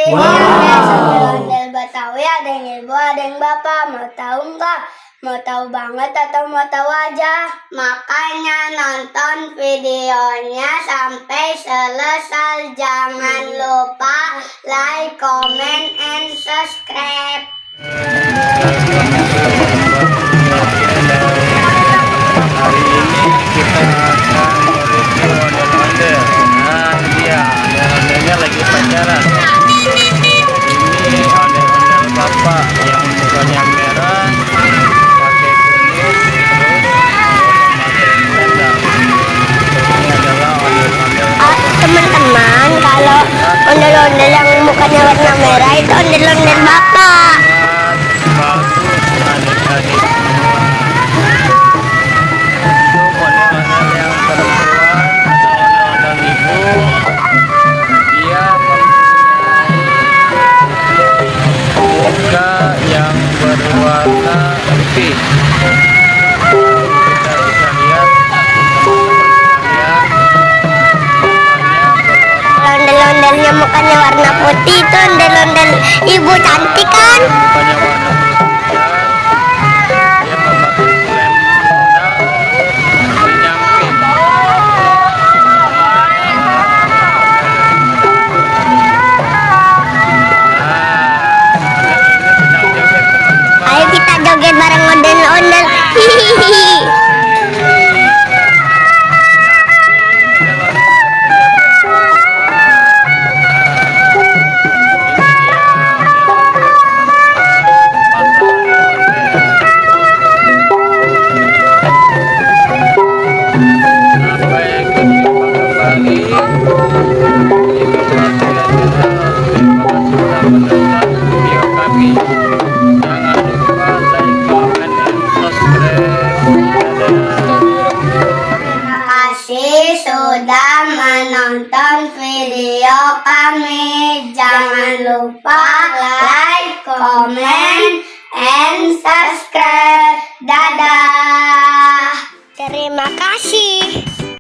Ondel-ondel Betawi ada yang ibu, ada yang bapak. Mau tahu nggak? Mau tahu banget atau mau tahu aja? Makanya nonton videonya sampai selesai. Jangan lupa like, comment, and subscribe. Hari ini kita akan mereview ondel-ondel. Nah, ini dia ondel-ondelnya lagi pacaran. Ini ondel-ondel bapak yang mukanya merah, pakai kumis, terus memakai sandal. Ini adalah ondel-ondel Teman-teman, kalau ondel-ondel yang mukanya warna merah itu ondel-ondel bapak. bagus adik-adik semua. Untuk ondel-ondel yang perempuan atau ondel-ondel ibu, dia mempunyai muka yang berwarna pink. Kita bisa lihat teman-teman sekalian, Ondel-ondelnya mukanya warna putih itu ondel-ondel ibu cantik kan? mukanya warna putih. Dia memakai selendang penyamping. Ayo kita joget bareng ondel-ondel. Hihihi. Terima kasih sudah menonton video kami. Jangan lupa like,